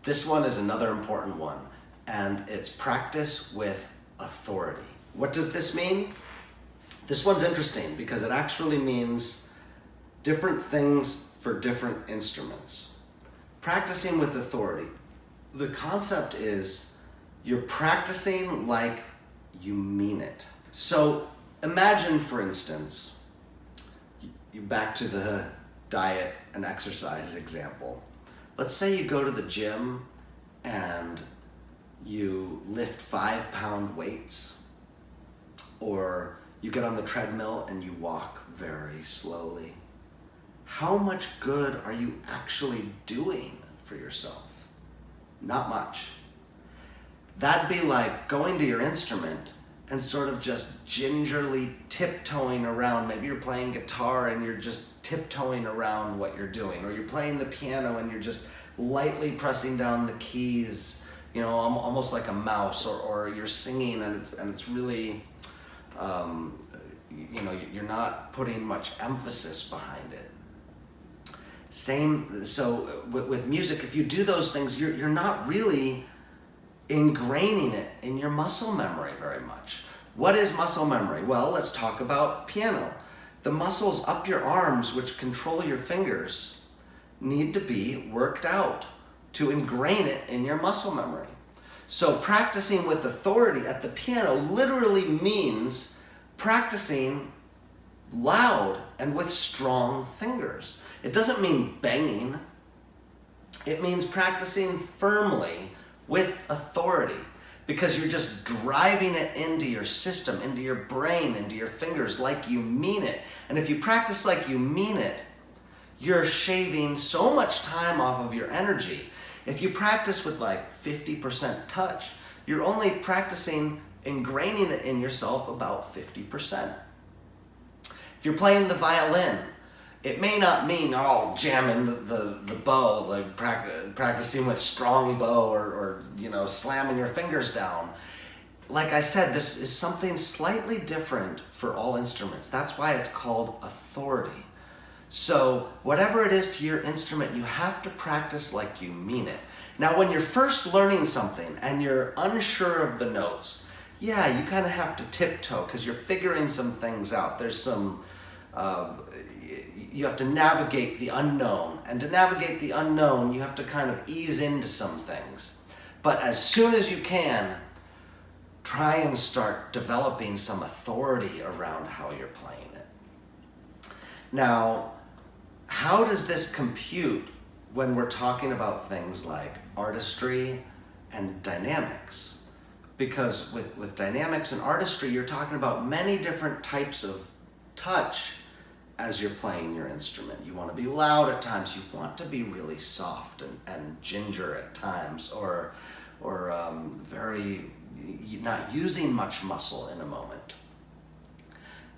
This one is another important one, and it's practice with authority. What does this mean? This one's interesting because it actually means different things for different instruments. Practicing with authority. The concept is you're practicing like you mean it. So imagine, for instance, you back to the diet and exercise example. Let's say you go to the gym and you lift 5-pound weights, or you get on the treadmill and you walk very slowly. How much good are you actually doing for yourself? Not much. That'd be like going to your instrument and sort of just gingerly tiptoeing around. Maybe you're playing guitar and you're just tiptoeing around what you're doing, or you're playing the piano and you're just lightly pressing down the keys, you know, almost like a mouse, or you're singing and it's really, you know, you're not putting much emphasis behind it. Same, so with music, if you do those things, you're not really ingraining it in your muscle memory very much. What is muscle memory? Well, let's talk about piano. The muscles up your arms, which control your fingers, need to be worked out to ingrain it in your muscle memory. So practicing with authority at the piano literally means practicing loud and with strong fingers. It doesn't mean banging. It means practicing firmly with authority, because you're just driving it into your system, into your brain, into your fingers like you mean it. And if you practice like you mean it, you're shaving so much time off of your energy. If you practice with like 50% touch, you're only practicing ingraining it in yourself about 50%. If you're playing the violin, it may not mean jamming the bow, like practicing with strong bow, or you know, slamming your fingers down. Like I said, this is something slightly different for all instruments. That's why it's called authority. So whatever it is to your instrument, you have to practice like you mean it. Now, when you're first learning something and you're unsure of the notes, yeah, you kind of have to tiptoe because you're figuring some things out. There's some, you have to navigate the unknown. And to navigate the unknown, you have to kind of ease into some things. But as soon as you can, try and start developing some authority around how you're playing it. Now, how does this compute when we're talking about things like artistry and dynamics? Because with dynamics and artistry, you're talking about many different types of touch as you're playing your instrument. You want to be loud at times, you want to be really soft and ginger at times, or very, not using much muscle in a moment.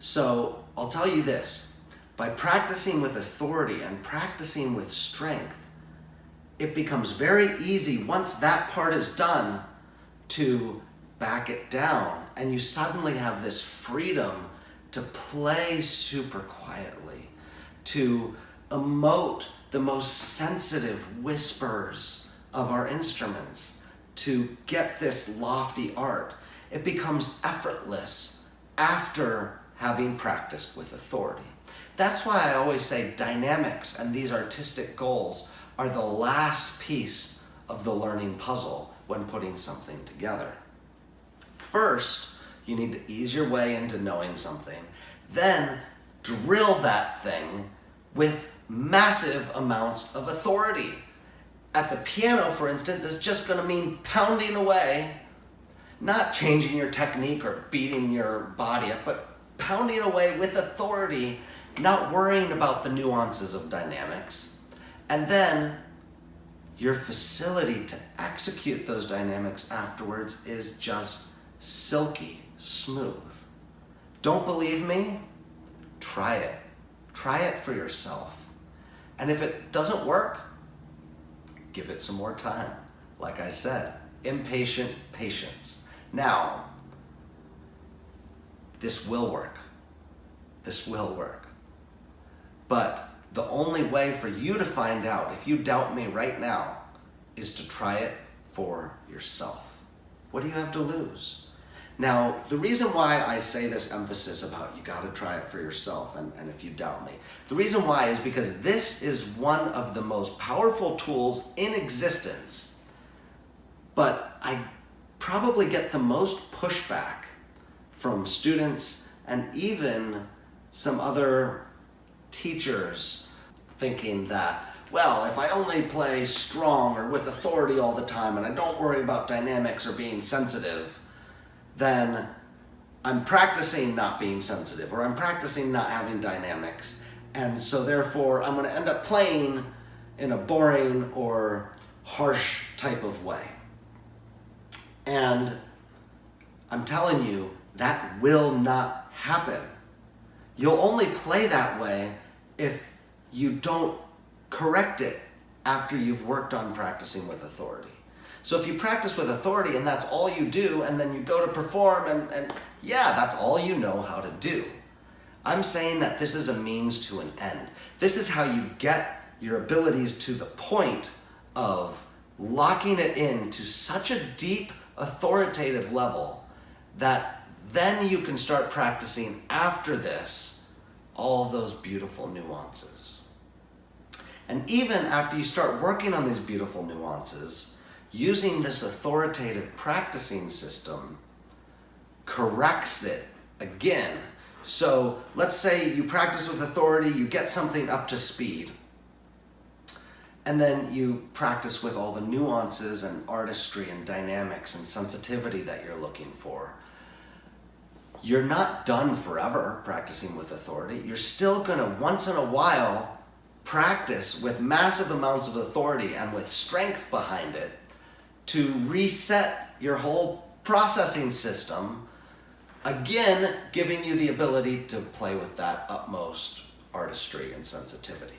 So I'll tell you this, by practicing with authority and practicing with strength, it becomes very easy once that part is done to back it down, and you suddenly have this freedom to play super quietly, to emote the most sensitive whispers of our instruments, to get this lofty art. It becomes effortless after having practiced with authority. That's why I always say dynamics and these artistic goals are the last piece of the learning puzzle when putting something together. First, you need to ease your way into knowing something, then drill that thing with massive amounts of authority. At the piano, for instance, it's just going to mean pounding away, not changing your technique or beating your body up, but pounding away with authority, not worrying about the nuances of dynamics. And then your facility to execute those dynamics afterwards is just silky smooth. Don't believe me? Try it. Try it for yourself. And if it doesn't work, give it some more time. Like I said, impatient patience. Now, this will work. This will work. But the only way for you to find out, if you doubt me right now, is to try it for yourself. What do you have to lose? Now, the reason why I say this emphasis about you got to try it for yourself, and if you doubt me, the reason why is because this is one of the most powerful tools in existence, but I probably get the most pushback from students and even some other teachers thinking that, well, if I only play strong or with authority all the time and I don't worry about dynamics or being sensitive, then I'm practicing not being sensitive, or I'm practicing not having dynamics. And so therefore I'm going to end up playing in a boring or harsh type of way. And I'm telling you, that will not happen. You'll only play that way if you don't correct it after you've worked on practicing with authority. So if you practice with authority and that's all you do, and then you go to perform and yeah, that's all you know how to do. I'm saying that this is a means to an end. This is how you get your abilities to the point of locking it in to such a deep authoritative level that then you can start practicing after this all those beautiful nuances. And even after you start working on these beautiful nuances, using this authoritative practicing system corrects it again. So let's say you practice with authority, you get something up to speed, and then you practice with all the nuances and artistry and dynamics and sensitivity that you're looking for. You're not done forever practicing with authority. You're still gonna once in a while practice with massive amounts of authority and with strength behind it to reset your whole processing system, again, giving you the ability to play with that utmost artistry and sensitivity.